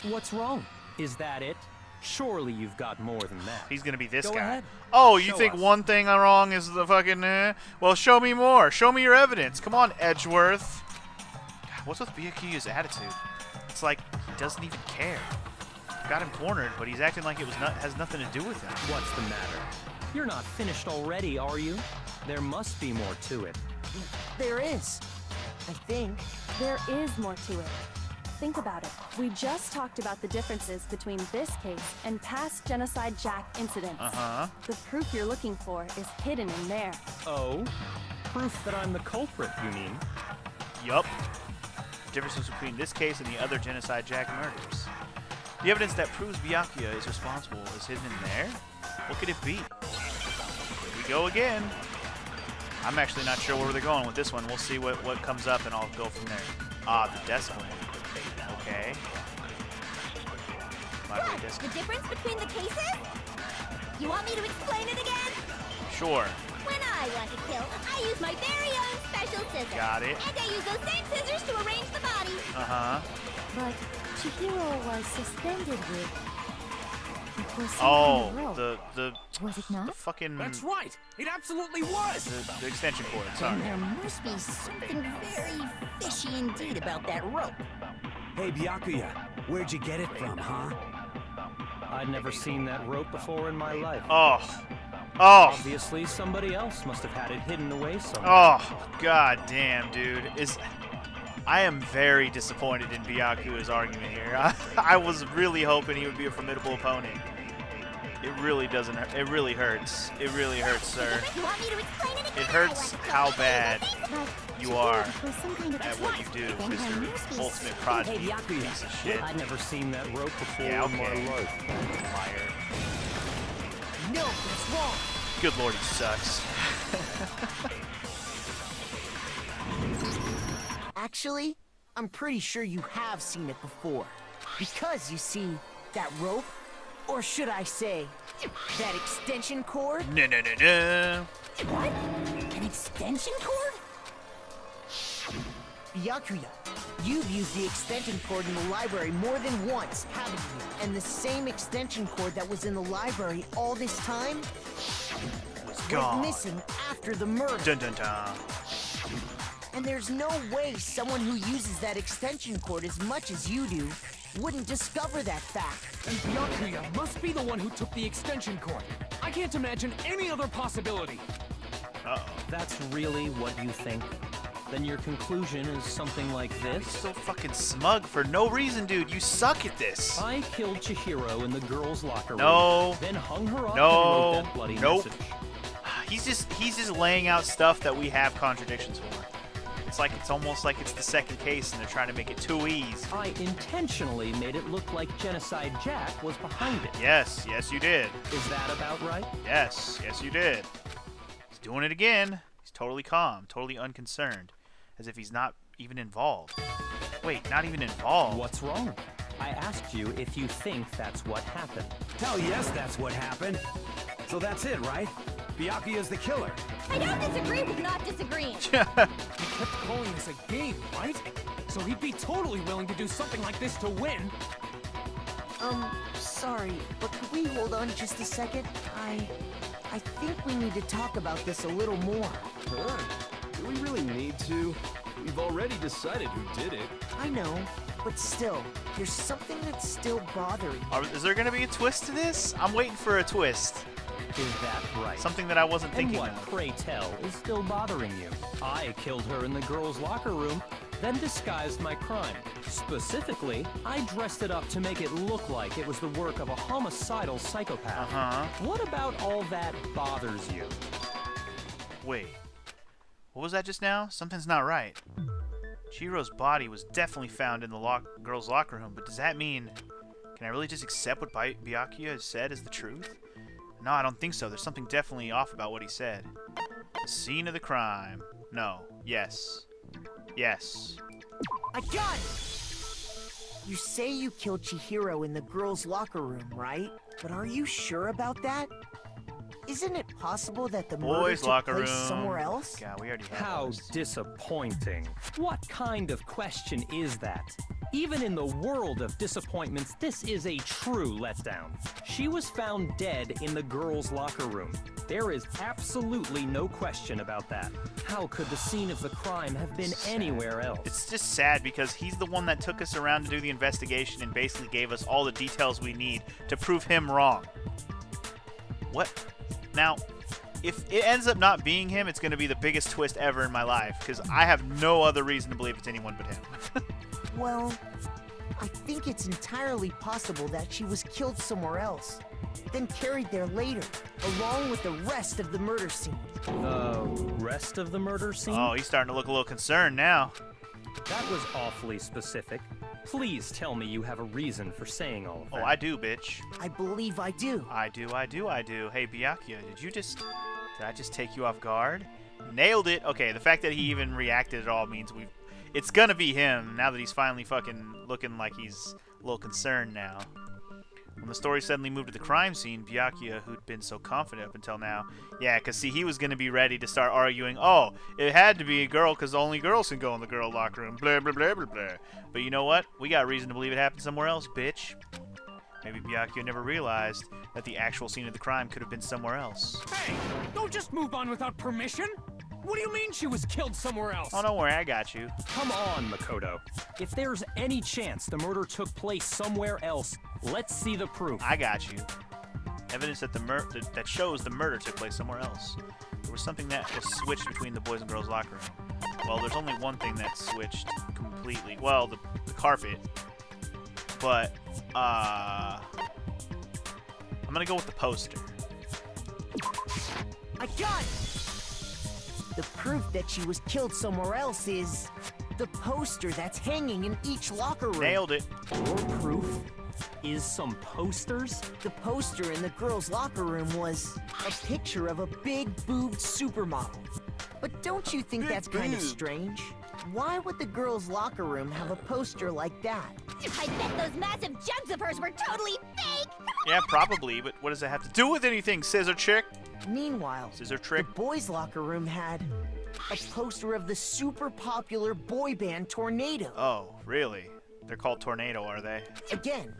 What's wrong? Is that it? Surely you've got more than that. He's gonna be this Go guy. ahead. Oh, you Show think us. one thing wrong is the fucking, Well, show me more. Show me your evidence. Come on, Edgeworth. God, what's with Byakuya's attitude? It's like he doesn't even care. Got him cornered, but he's acting like it was has nothing to do with him. What's the matter? You're not finished already, are you? There must be more to it. There is. I think. There is more to it. Think about it. We just talked about the differences between this case and past Genocide Jack incidents. Uh-huh. The proof you're looking for is hidden in there. Oh? Proof that I'm the culprit, you mean? Yup. Differences between this case and the other Genocide Jack murders. The evidence that proves Byakuya is responsible is hidden in there? What could it be? Here we go again. I'm actually not sure where they're going with this one. We'll see what comes up and I'll go from there. Ah, the decimal. Okay. What? The difference between the cases? You want me to explain it again? Sure. When I want to kill, I use my very own special scissors. Got it. And I use those same scissors to arrange the body. Uh-huh. But Chihiro was suspended with... the Was it not? the fucking That's right. It absolutely was. the extension cord. Sorry. There must be something very fishy indeed about that rope. Hey, Byakuya, where'd you get it from, huh? I'd never seen that rope before in my life. Oh. Obviously, somebody else must have had it hidden away somewhere. Oh, god damn, dude. I am very disappointed in Byakuya's argument here. I was really hoping he would be a formidable opponent. It really doesn't hurt. It really hurts. It really hurts, sir. You want me to explain it again? It hurts how bad you are at what you do, Then there Mr. must be Ultimate Prodigy. Hey, Byakuya. Piece of shit. I'd never seen that rope before Yeah, in my okay. life. Liar. No, that's wrong. Good lord, he sucks. Actually, I'm pretty sure you have seen it before. Because, you see, that rope, or should I say, that extension cord? No. What? An extension cord? Byakuya, you've used the extension cord in the library more than once, haven't you? And the same extension cord that was in the library all this time Was went gone. missing after the murder. Dun dun dun. And there's no way someone who uses that extension cord as much as you do wouldn't discover that fact. And Byakuya must be the one who took the extension cord. I can't imagine any other possibility. Uh-oh. That's really what you think? Then your conclusion is something like He's this? so fucking smug for no reason, dude. You suck at this. I killed Chihiro in the girls' locker room. No. Then hung her up No. and wrote that bloody Nope. message. He's just laying out stuff that we have contradictions for. It's almost like it's the second case and they're trying to make it too easy. I intentionally made it look like Genocide Jack was behind it. Yes, you did. Is that about right? Yes, you did. He's doing it again. He's totally calm, totally unconcerned, as if he's not even involved. Wait, not even involved? What's wrong? I asked you if you think that's what happened. Hell yes, that's what happened. So that's it, right? Byakuya's the killer. I don't disagree with not disagreeing. He kept calling this a game, right? So he'd be totally willing to do something like this to win. Sorry, but could we hold on just a second? I think we need to talk about this a little more. Huh? Do we really need to? We've already decided who did it. I know, but still, there's something that's still bothering me. Is there gonna be a twist to this? I'm waiting for a twist. Is that right? Something that I wasn't And thinking what, of. pray tell, is still bothering you? I killed her in the girls' locker room. then disguised my crime. Specifically, I dressed it up to make it look like it was the work of a homicidal psychopath. What about all that bothers you? Wait. What was that just now? Something's not right. Chihiro's body was definitely found in the girls' locker room, but does that mean... Can I really just accept what Byakuya has said as the truth? No, I don't think so. There's something definitely off about what he said. The scene of the crime. No. Yes. Yes. I got it! You say you killed Chihiro in the girls' locker room, right? But are you sure about that? Isn't it possible that the murder took place somewhere else? God, we already have How those. disappointing. What kind of question is that? Even in the world of disappointments, this is a true letdown. She was found dead in the girls' locker room. There is absolutely no question about that. How could the scene of the crime have been anywhere else? It's just sad because he's the one that took us around to do the investigation and basically gave us all the details we need to prove him wrong. What? Now, if it ends up not being him, it's going to be the biggest twist ever in my life, because I have no other reason to believe it's anyone but him. Well, I think it's entirely possible that she was killed somewhere else, then carried there later, along with the rest of the murder scene. The rest of the murder scene? Oh, he's starting to look a little concerned now. That was awfully specific. Please tell me you have a reason for saying all of that. Oh, I do, bitch. I believe I do. I do. Hey, Byakuya, did I just take you off guard? Nailed it. Okay, the fact that he even reacted at all means it's gonna be him now that he's finally fucking looking like he's a little concerned now. When the story suddenly moved to the crime scene, Byakuya, who'd been so confident up until now, yeah, because see, he was going to be ready to start arguing, oh, it had to be a girl because only girls can go in the girl locker room, blah, blah, blah, blah, blah. But you know what? We got reason to believe it happened somewhere else, bitch. Maybe Byakuya never realized that the actual scene of the crime could have been somewhere else. Hey, don't just move on without permission. What do you mean she was killed somewhere else? Oh, don't worry, I got you. Come on, Makoto. If there's any chance the murder took place somewhere else, let's see the proof. I got you. Evidence that that shows the murder took place somewhere else. There was something that was switched between the boys and girls' locker room. Well, there's only one thing that switched completely. Well, the carpet. But, I'm gonna go with the poster. I got it! The proof that she was killed somewhere else is the poster that's hanging in each locker room. Nailed it. Your proof is some posters? The poster in the girls' locker room was a picture of a big-boobed supermodel. But don't you think that's kind of strange? Why would the girls' locker room have a poster like that? I bet those massive jugs of hers were totally fake! Yeah, probably, but what does that have to do with anything, Scissor Chick? Meanwhile, Scissor Trick? the boys' locker room had a poster of the super popular boy band Tornado. Oh, really? They're called Tornado, are they? Again,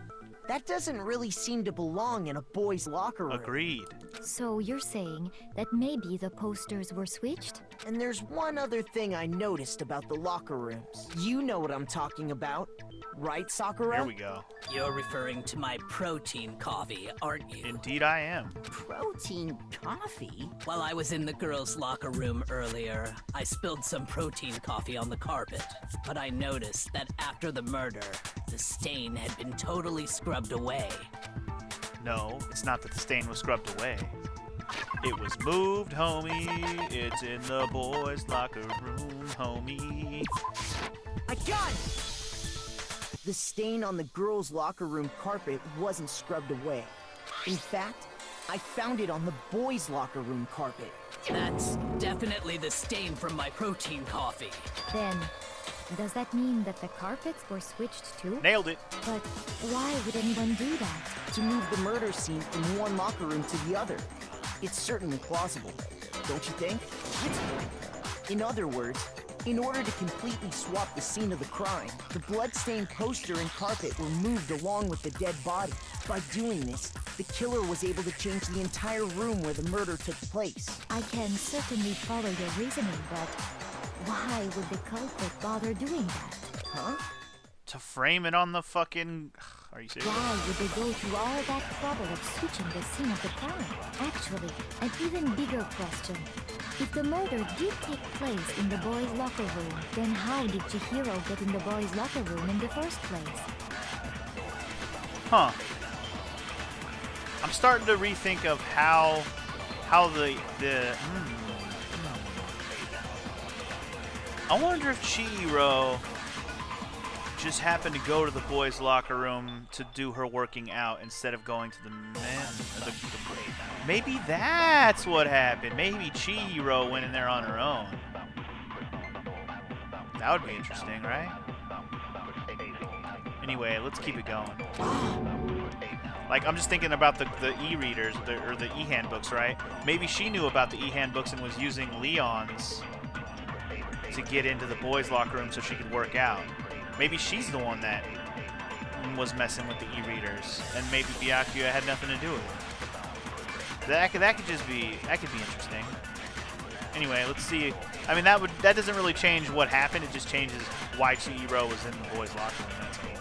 that doesn't really seem to belong in a boys' locker room. Agreed. So you're saying that maybe the posters were switched? And there's one other thing I noticed about the locker rooms. You know what I'm talking about, right, Sakura? Here we go. You're referring to my protein coffee, aren't you? Indeed I am. Protein coffee? While I was in the girls' locker room earlier, I spilled some protein coffee on the carpet. But I noticed that after the murder, the stain had been totally scrubbed away. No, it's not that the stain was scrubbed away. It was moved, homie. It's in the boys' locker room, homie. I got it! The stain on the girls' locker room carpet wasn't scrubbed away. In fact, I found it on the boys' locker room carpet. That's definitely the stain from my protein coffee. Then, does that mean that the carpets were switched too? Nailed it. But why would anyone do that? To move the murder scene from one locker room to the other. It's certainly plausible, don't you think? What? In other words, in order to completely swap the scene of the crime, the blood-stained poster and carpet were moved along with the dead body. By doing this, the killer was able to change the entire room where the murder took place. I can certainly follow your reasoning, but why would the culprit bother doing that? Huh? To frame it on the fucking... Are you serious? Why would they go through all that trouble of switching the scene of the crime? Actually, an even bigger question. If the murder did take place in the boys' locker room, then how did Chihiro get in the boys' locker room in the first place? Huh. I'm starting to rethink of how the I wonder if Chihiro just happened to go to the boys' locker room to do her working out instead of going to the men. Maybe that's what happened. Maybe Chihiro went in there on her own. That would be interesting, right? Anyway, let's keep it going. Like, I'm just thinking about the e-readers, or the e-handbooks, right? Maybe she knew about the e-handbooks and was using Leon's to get into the boys' locker room so she could work out. Maybe she's the one that was messing with the e-readers, and maybe Byakuya had nothing to do with it. That could be interesting. Anyway, let's see. I mean, that doesn't really change what happened. It just changes why Chihiro was in the boys' locker room. That's cool.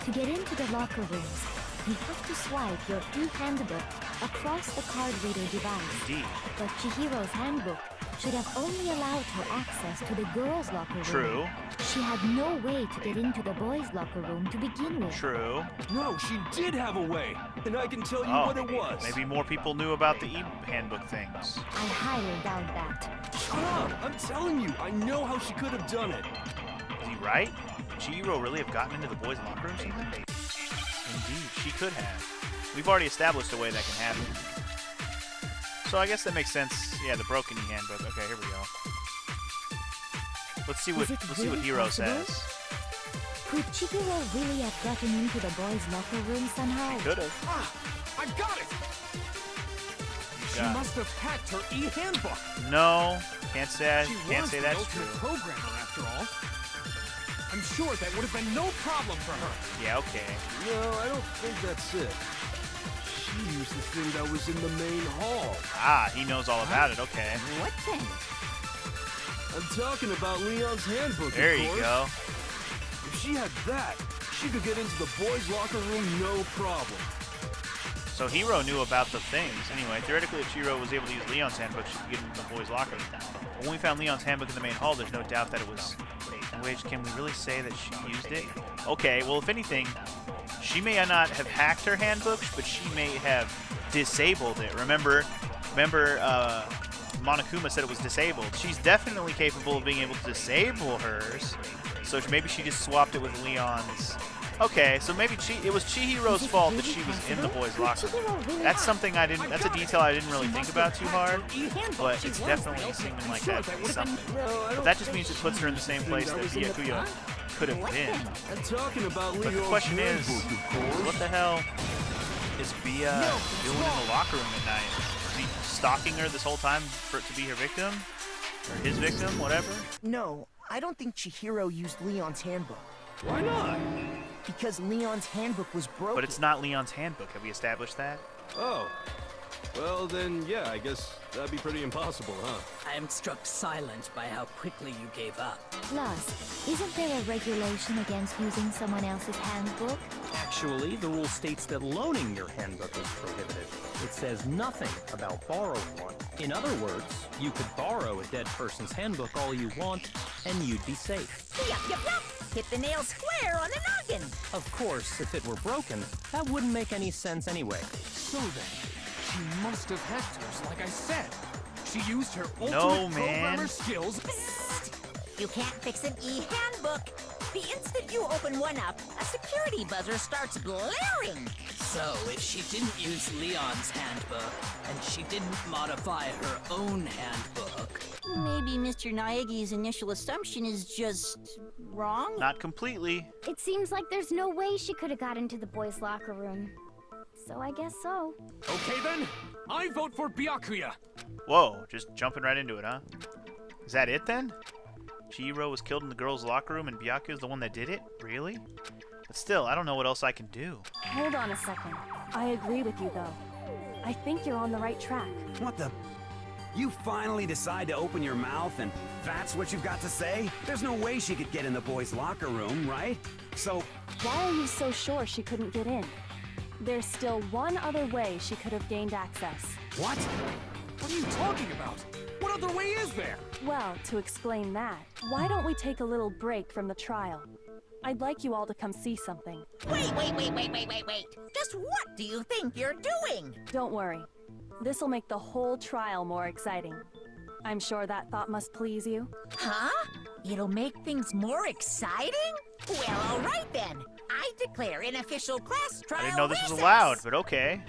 To get into the locker rooms, you have to swipe your e-handbook across the card reader device. Indeed. But Chihiro's handbook should have only allowed her access to the girls' locker room. True. She had no way to get into the boys' locker room to begin with. True. No, she did have a way, and I can tell you what it was. Maybe more people knew about the e-handbook things. I highly doubt that. Shut up! I'm telling you, I know how she could have done it. Is he right? Could Chihiro really have gotten into the boys' locker room somehow? Indeed, she could have. We've already established a way that can happen. So I guess that makes sense. Yeah, the broken e-handbook. Okay, here we go. Let's see what Hiro says. Could Chihiro really have gotten into the boys' locker room somehow? Could have. Ah, I got it. She must have hacked her e-handbook. No, can't say that's true. Programmer, after all. I'm sure that would have been no problem for her. Yeah, okay. No, I don't think that's it. She used the thing that was in the main hall. Ah, he knows all about it. Okay. What then? I'm talking about Leon's handbook, There of you course. go. If she had that, she could get into the boys' locker room no problem. So Hiro knew about the things. Anyway, theoretically, if Chihiro was able to use Leon's handbook, she could get into the boys' locker room. But when we found Leon's handbook in the main hall, there's no doubt that it was... Which, can we really say that she used it? Okay, well, if anything, she may not have hacked her handbook, but she may have disabled it. Remember, Monokuma said it was disabled. She's definitely capable of being able to disable hers. So maybe she just swapped it with Leon's. Okay, so maybe it was Chihiro's fault that she was in the boys' locker room. That's something that's a detail I didn't really think about too hard, but it's definitely seeming like that could be something. But that just means it puts her in the same place that Byakuya could have been. But the question is, what the hell is Bia doing in the locker room at night? Is he stalking her this whole time to be her victim? Or his victim, whatever? No, I don't think Chihiro used Leon's handbook. Why not? Because Leon's handbook was broken. But it's not Leon's handbook. Have we established that? Oh. Well, then, yeah, I guess that'd be pretty impossible, huh? I am struck silent by how quickly you gave up. Plus, isn't there a regulation against using someone else's handbook? Actually, the rule states that loaning your handbook is prohibited. It says nothing about borrowing one. In other words, you could borrow a dead person's handbook all you want, and you'd be safe. Yup, yup, yup. Hit the nail square on the noggin. Of course, if it were broken, that wouldn't make any sense anyway. So then, she must have hacked hers, like I said. She used her ultimate programmer skills. Psst. You can't fix an e-handbook. The instant you open one up, a security buzzer starts blaring. So, if she didn't use Leon's handbook, and she didn't modify her own handbook... Maybe Mr. Naegi's initial assumption is just... wrong? Not completely. It seems like there's no way she could have got into the boys' locker room. So I guess so. Okay then, I vote for Byakuya. Whoa, just jumping right into it, huh? Is that it then? Chihiro was killed in the girls' locker room and Byakuya's the one that did it? Really? But still, I don't know what else I can do. Hold on a second. I agree with you, though. I think you're on the right track. What the? You finally decide to open your mouth and that's what you've got to say? There's no way she could get in the boys' locker room, right? So... Why are you so sure she couldn't get in? There's still one other way she could have gained access. What? What are you talking about? What other way is there? Well, to explain that, why don't we take a little break from the trial? I'd like you all to come see something. Wait. Just what do you think you're doing? Don't worry. This'll make the whole trial more exciting. I'm sure that thought must please you. Huh? It'll make things more exciting? Well, all right then. I declare an official class trial I didn't know this was recess. allowed, but okay.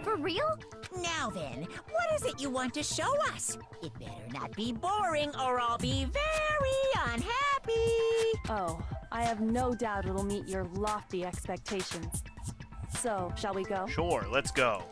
For real? Now then, what is it you want to show us? It better not be boring or I'll be very unhappy. Oh, I have no doubt it'll meet your lofty expectations. So, shall we go? Sure, let's go.